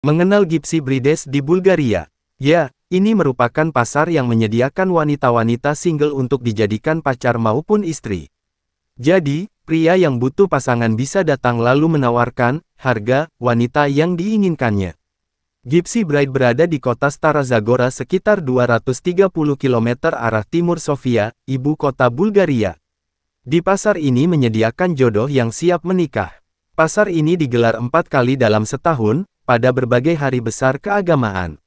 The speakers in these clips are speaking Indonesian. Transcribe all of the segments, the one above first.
Mengenal Gypsy Brides di Bulgaria. Ya, ini merupakan pasar yang menyediakan wanita-wanita single untuk dijadikan pacar maupun istri. Jadi, pria yang butuh pasangan bisa datang lalu menawarkan harga wanita yang diinginkannya. Gypsy Bride berada di kota Stara Zagora sekitar 230 km arah timur Sofia, ibu kota Bulgaria. Di pasar ini menyediakan jodoh yang siap menikah. Pasar ini digelar 4 kali dalam setahun, pada berbagai hari besar keagamaan.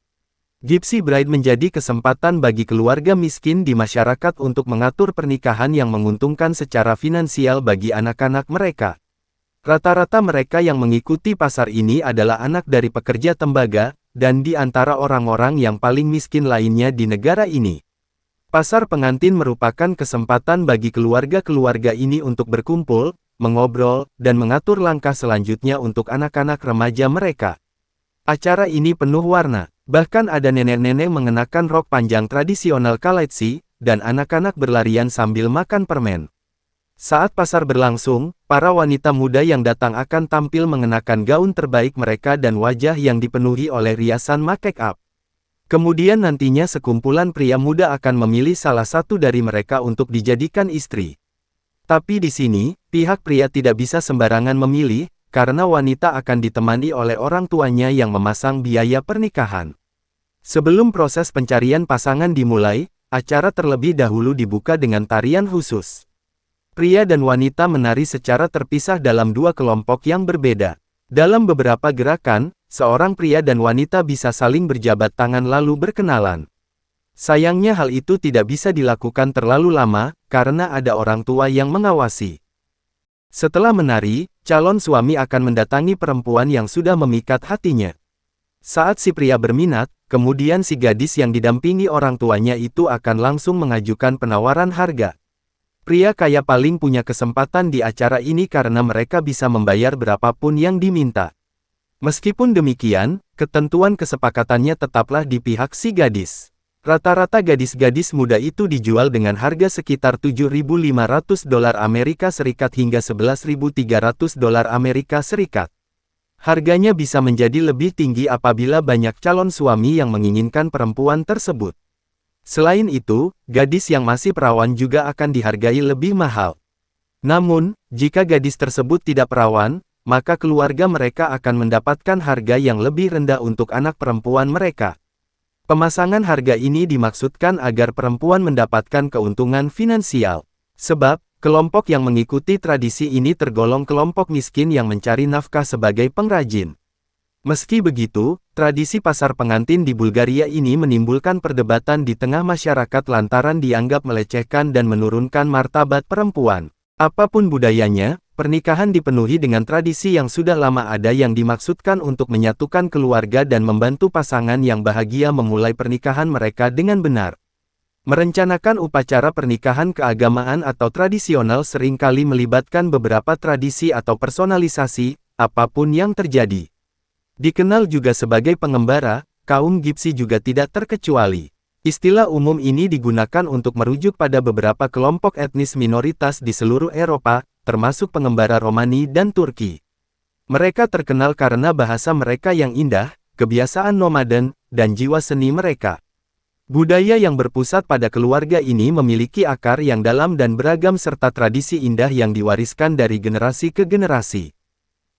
Gypsy Bride menjadi kesempatan bagi keluarga miskin di masyarakat untuk mengatur pernikahan yang menguntungkan secara finansial bagi anak-anak mereka. Rata-rata mereka yang mengikuti pasar ini adalah anak dari pekerja tembaga, dan di antara orang-orang yang paling miskin lainnya di negara ini. Pasar pengantin merupakan kesempatan bagi keluarga-keluarga ini untuk berkumpul, mengobrol, dan mengatur langkah selanjutnya untuk anak-anak remaja mereka. Acara ini penuh warna, bahkan ada nenek-nenek mengenakan rok panjang tradisional Kalaitsi, dan anak-anak berlarian sambil makan permen. Saat pasar berlangsung, para wanita muda yang datang akan tampil mengenakan gaun terbaik mereka dan wajah yang dipenuhi oleh riasan make-up. Kemudian nantinya sekumpulan pria muda akan memilih salah satu dari mereka untuk dijadikan istri. Tapi di sini, pihak pria tidak bisa sembarangan memilih, karena wanita akan ditemani oleh orang tuanya yang memasang biaya pernikahan. Sebelum proses pencarian pasangan dimulai, acara terlebih dahulu dibuka dengan tarian khusus. Pria dan wanita menari secara terpisah dalam dua kelompok yang berbeda. Dalam beberapa gerakan, seorang pria dan wanita bisa saling berjabat tangan lalu berkenalan. Sayangnya hal itu tidak bisa dilakukan terlalu lama, karena ada orang tua yang mengawasi. Setelah menari, calon suami akan mendatangi perempuan yang sudah memikat hatinya. Saat si pria berminat, kemudian si gadis yang didampingi orang tuanya itu akan langsung mengajukan penawaran harga. Pria kaya paling punya kesempatan di acara ini karena mereka bisa membayar berapapun yang diminta. Meskipun demikian, ketentuan kesepakatannya tetaplah di pihak si gadis. Rata-rata gadis-gadis muda itu dijual dengan harga sekitar $7.500 Amerika Serikat hingga $11.300 Amerika Serikat. Harganya bisa menjadi lebih tinggi apabila banyak calon suami yang menginginkan perempuan tersebut. Selain itu, gadis yang masih perawan juga akan dihargai lebih mahal. Namun, jika gadis tersebut tidak perawan, maka keluarga mereka akan mendapatkan harga yang lebih rendah untuk anak perempuan mereka. Pemasangan harga ini dimaksudkan agar perempuan mendapatkan keuntungan finansial. Sebab, kelompok yang mengikuti tradisi ini tergolong kelompok miskin yang mencari nafkah sebagai pengrajin. Meski begitu, tradisi pasar pengantin di Bulgaria ini menimbulkan perdebatan di tengah masyarakat lantaran dianggap melecehkan dan menurunkan martabat perempuan. Apapun budayanya, pernikahan dipenuhi dengan tradisi yang sudah lama ada yang dimaksudkan untuk menyatukan keluarga dan membantu pasangan yang bahagia memulai pernikahan mereka dengan benar. Merencanakan upacara pernikahan keagamaan atau tradisional seringkali melibatkan beberapa tradisi atau personalisasi, apapun yang terjadi. Dikenal juga sebagai pengembara, kaum Gypsy juga tidak terkecuali. Istilah umum ini digunakan untuk merujuk pada beberapa kelompok etnis minoritas di seluruh Eropa, termasuk pengembara Romani dan Turki. Mereka terkenal karena bahasa mereka yang indah, kebiasaan nomaden, dan jiwa seni mereka. Budaya yang berpusat pada keluarga ini memiliki akar yang dalam dan beragam serta tradisi indah yang diwariskan dari generasi ke generasi.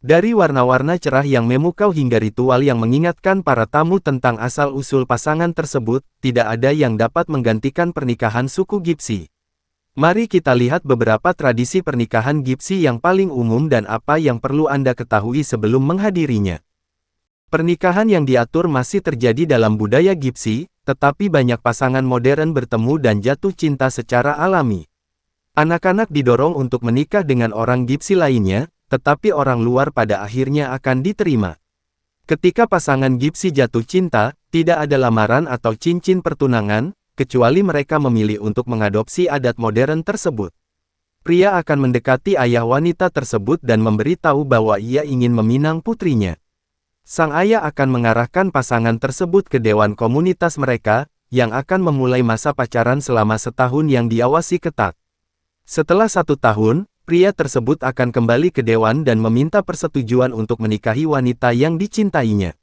Dari warna-warna cerah yang memukau hingga ritual yang mengingatkan para tamu tentang asal-usul pasangan tersebut, tidak ada yang dapat menggantikan pernikahan suku Gypsy. Mari kita lihat beberapa tradisi pernikahan Gypsy yang paling umum dan apa yang perlu Anda ketahui sebelum menghadirinya. Pernikahan yang diatur masih terjadi dalam budaya Gypsy, tetapi banyak pasangan modern bertemu dan jatuh cinta secara alami. Anak-anak didorong untuk menikah dengan orang Gypsy lainnya, tetapi orang luar pada akhirnya akan diterima. Ketika pasangan Gypsy jatuh cinta, tidak ada lamaran atau cincin pertunangan, kecuali mereka memilih untuk mengadopsi adat modern tersebut. Pria akan mendekati ayah wanita tersebut dan memberi tahu bahwa ia ingin meminang putrinya. Sang ayah akan mengarahkan pasangan tersebut ke dewan komunitas mereka, yang akan memulai masa pacaran selama setahun yang diawasi ketat. Setelah 1 tahun, pria tersebut akan kembali ke dewan dan meminta persetujuan untuk menikahi wanita yang dicintainya.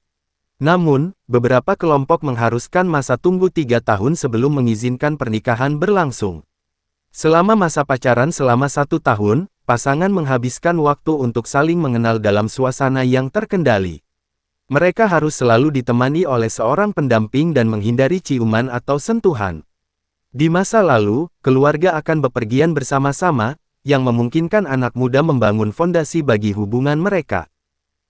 Namun, beberapa kelompok mengharuskan masa tunggu 3 tahun sebelum mengizinkan pernikahan berlangsung. Selama masa pacaran selama 1 tahun, pasangan menghabiskan waktu untuk saling mengenal dalam suasana yang terkendali. Mereka harus selalu ditemani oleh seorang pendamping dan menghindari ciuman atau sentuhan. Di masa lalu, keluarga akan bepergian bersama-sama, yang memungkinkan anak muda membangun fondasi bagi hubungan mereka.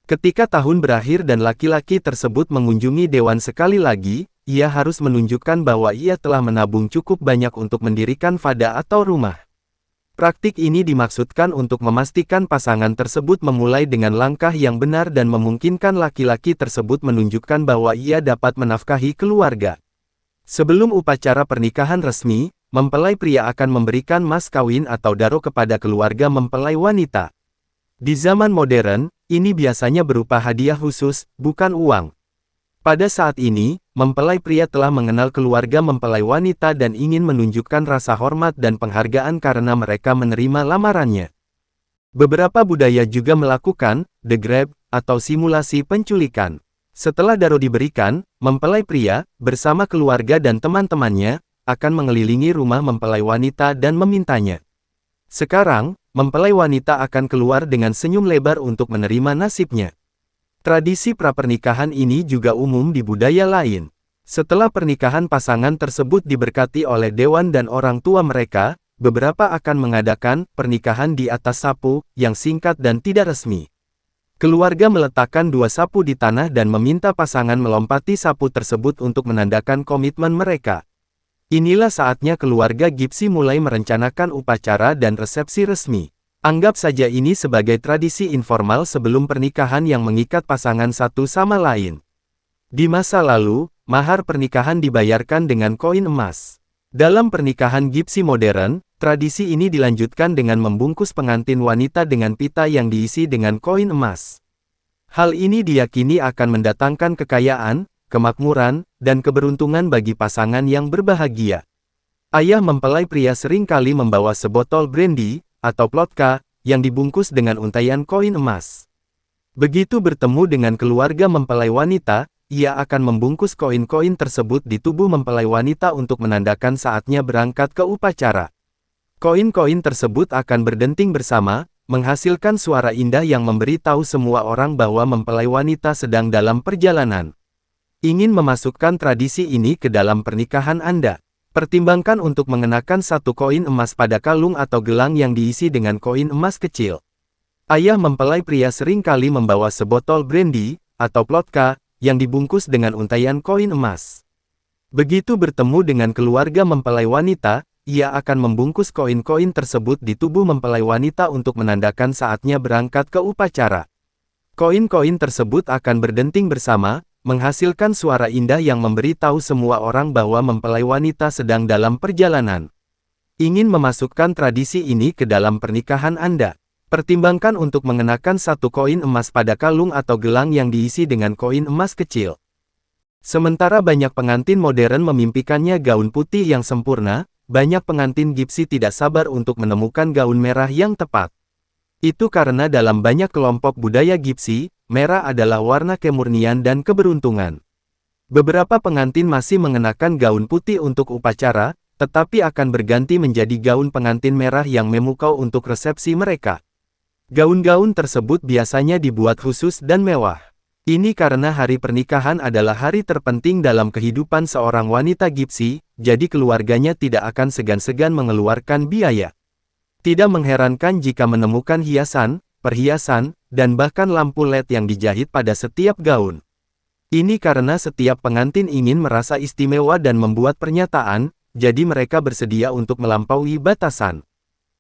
Ketika tahun berakhir dan laki-laki tersebut mengunjungi dewan sekali lagi, ia harus menunjukkan bahwa ia telah menabung cukup banyak untuk mendirikan fada atau rumah. Praktik ini dimaksudkan untuk memastikan pasangan tersebut memulai dengan langkah yang benar dan memungkinkan laki-laki tersebut menunjukkan bahwa ia dapat menafkahi keluarga. Sebelum upacara pernikahan resmi, mempelai pria akan memberikan mas kawin atau daro kepada keluarga mempelai wanita. Di zaman modern, ini biasanya berupa hadiah khusus, bukan uang. Pada saat ini, mempelai pria telah mengenal keluarga mempelai wanita dan ingin menunjukkan rasa hormat dan penghargaan karena mereka menerima lamarannya. Beberapa budaya juga melakukan the grab atau simulasi penculikan. Setelah daro diberikan, mempelai pria, bersama keluarga dan teman-temannya, akan mengelilingi rumah mempelai wanita dan memintanya. Sekarang, mempelai wanita akan keluar dengan senyum lebar untuk menerima nasibnya. Tradisi prapernikahan ini juga umum di budaya lain. Setelah pernikahan pasangan tersebut diberkati oleh dewan dan orang tua mereka, beberapa akan mengadakan pernikahan di atas sapu, yang singkat dan tidak resmi. Keluarga meletakkan 2 sapu di tanah dan meminta pasangan melompati sapu tersebut untuk menandakan komitmen mereka. Inilah saatnya keluarga Gipsi mulai merencanakan upacara dan resepsi resmi. Anggap saja ini sebagai tradisi informal sebelum pernikahan yang mengikat pasangan satu sama lain. Di masa lalu, mahar pernikahan dibayarkan dengan koin emas. Dalam pernikahan Gipsi modern, tradisi ini dilanjutkan dengan membungkus pengantin wanita dengan pita yang diisi dengan koin emas. Hal ini diyakini akan mendatangkan kekayaan, kemakmuran, dan keberuntungan bagi pasangan yang berbahagia. Ayah mempelai pria sering kali membawa sebotol brandy, atau plotka, yang dibungkus dengan untaian koin emas. Begitu bertemu dengan keluarga mempelai wanita, ia akan membungkus koin-koin tersebut di tubuh mempelai wanita untuk menandakan saatnya berangkat ke upacara. Koin-koin tersebut akan berdenting bersama, menghasilkan suara indah yang memberi tahu semua orang bahwa mempelai wanita sedang dalam perjalanan. Ingin memasukkan tradisi ini ke dalam pernikahan Anda? Pertimbangkan untuk mengenakan 1 koin emas pada kalung atau gelang yang diisi dengan koin emas kecil. Ayah mempelai pria sering kali membawa sebotol brandy, atau plotka, yang dibungkus dengan untaian koin emas. Begitu bertemu dengan keluarga mempelai wanita, ia akan membungkus koin-koin tersebut di tubuh mempelai wanita untuk menandakan saatnya berangkat ke upacara. Koin-koin tersebut akan berdenting bersama, menghasilkan suara indah yang memberi tahu semua orang bahwa mempelai wanita sedang dalam perjalanan. Ingin memasukkan tradisi ini ke dalam pernikahan Anda? Pertimbangkan untuk mengenakan 1 koin emas pada kalung atau gelang yang diisi dengan koin emas kecil. Sementara banyak pengantin modern memimpikannya gaun putih yang sempurna, banyak pengantin Gipsi tidak sabar untuk menemukan gaun merah yang tepat. Itu karena dalam banyak kelompok budaya Gipsi, merah adalah warna kemurnian dan keberuntungan. Beberapa pengantin masih mengenakan gaun putih untuk upacara, tetapi akan berganti menjadi gaun pengantin merah yang memukau untuk resepsi mereka. Gaun-gaun tersebut biasanya dibuat khusus dan mewah. Ini karena hari pernikahan adalah hari terpenting dalam kehidupan seorang wanita Gipsi, jadi keluarganya tidak akan segan-segan mengeluarkan biaya. Tidak mengherankan jika menemukan hiasan, perhiasan, dan bahkan lampu LED yang dijahit pada setiap gaun. Ini karena setiap pengantin ingin merasa istimewa dan membuat pernyataan, jadi mereka bersedia untuk melampaui batasan.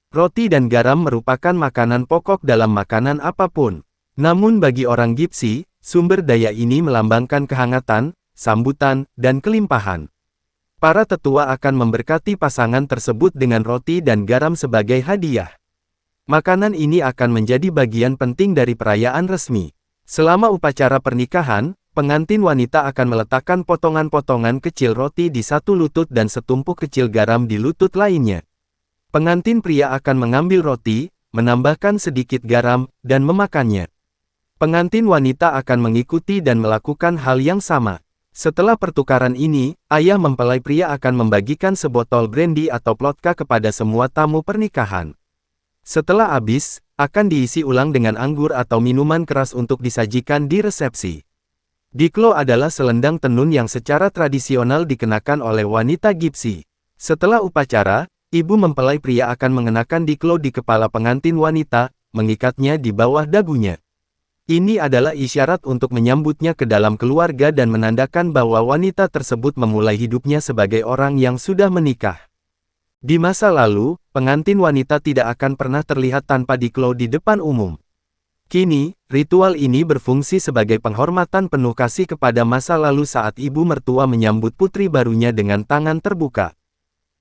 Roti dan garam merupakan makanan pokok dalam makanan apapun. Namun bagi orang Gipsi, sumber daya ini melambangkan kehangatan, sambutan, dan kelimpahan. Para tetua akan memberkati pasangan tersebut dengan roti dan garam sebagai hadiah. Makanan ini akan menjadi bagian penting dari perayaan resmi. Selama upacara pernikahan, pengantin wanita akan meletakkan potongan-potongan kecil roti di satu lutut dan setumpuk kecil garam di lutut lainnya. Pengantin pria akan mengambil roti, menambahkan sedikit garam, dan memakannya. Pengantin wanita akan mengikuti dan melakukan hal yang sama. Setelah pertukaran ini, ayah mempelai pria akan membagikan sebotol brandy atau plotka kepada semua tamu pernikahan. Setelah habis, akan diisi ulang dengan anggur atau minuman keras untuk disajikan di resepsi. Diklo adalah selendang tenun yang secara tradisional dikenakan oleh wanita Gypsy. Setelah upacara, ibu mempelai pria akan mengenakan diklo di kepala pengantin wanita, mengikatnya di bawah dagunya. Ini adalah isyarat untuk menyambutnya ke dalam keluarga dan menandakan bahwa wanita tersebut memulai hidupnya sebagai orang yang sudah menikah. Di masa lalu, pengantin wanita tidak akan pernah terlihat tanpa diklo di depan umum. Kini, ritual ini berfungsi sebagai penghormatan penuh kasih kepada masa lalu saat ibu mertua menyambut putri barunya dengan tangan terbuka.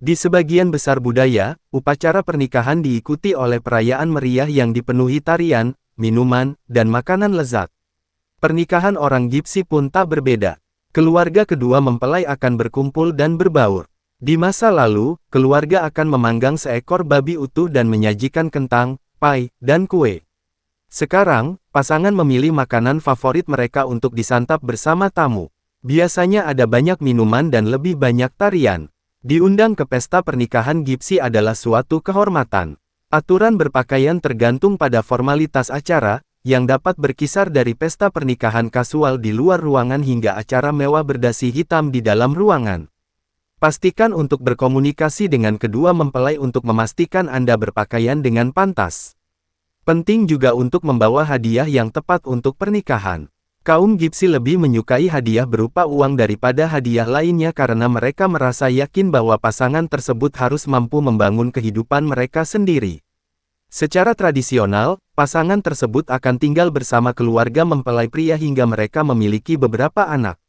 Di sebagian besar budaya, upacara pernikahan diikuti oleh perayaan meriah yang dipenuhi tarian, minuman, dan makanan lezat. Pernikahan orang Gypsy pun tak berbeda. Keluarga kedua mempelai akan berkumpul dan berbaur. Di masa lalu, keluarga akan memanggang seekor babi utuh dan menyajikan kentang, pai, dan kue. Sekarang, pasangan memilih makanan favorit mereka untuk disantap bersama tamu. Biasanya ada banyak minuman dan lebih banyak tarian. Diundang ke pesta pernikahan Gypsy adalah suatu kehormatan. Aturan berpakaian tergantung pada formalitas acara, yang dapat berkisar dari pesta pernikahan kasual di luar ruangan hingga acara mewah berdasi hitam di dalam ruangan. Pastikan untuk berkomunikasi dengan kedua mempelai untuk memastikan Anda berpakaian dengan pantas. Penting juga untuk membawa hadiah yang tepat untuk pernikahan. Kaum Gypsy lebih menyukai hadiah berupa uang daripada hadiah lainnya karena mereka merasa yakin bahwa pasangan tersebut harus mampu membangun kehidupan mereka sendiri. Secara tradisional, pasangan tersebut akan tinggal bersama keluarga mempelai pria hingga mereka memiliki beberapa anak.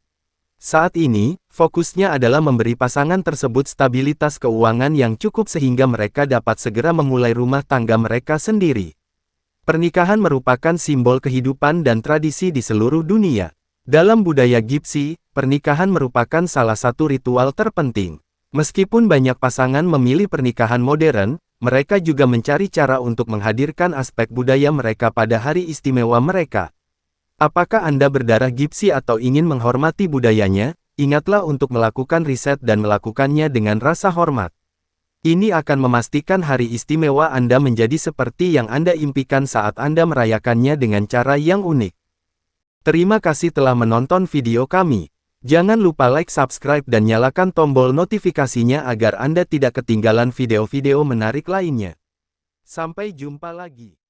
Saat ini, fokusnya adalah memberi pasangan tersebut stabilitas keuangan yang cukup sehingga mereka dapat segera memulai rumah tangga mereka sendiri. Pernikahan merupakan simbol kehidupan dan tradisi di seluruh dunia. Dalam budaya Gypsy, pernikahan merupakan salah satu ritual terpenting. Meskipun banyak pasangan memilih pernikahan modern, mereka juga mencari cara untuk menghadirkan aspek budaya mereka pada hari istimewa mereka. Apakah Anda berdarah Gypsy atau ingin menghormati budayanya? Ingatlah untuk melakukan riset dan melakukannya dengan rasa hormat. Ini akan memastikan hari istimewa Anda menjadi seperti yang Anda impikan saat Anda merayakannya dengan cara yang unik. Terima kasih telah menonton video kami. Jangan lupa like, subscribe, dan nyalakan tombol notifikasinya agar Anda tidak ketinggalan video-video menarik lainnya. Sampai jumpa lagi.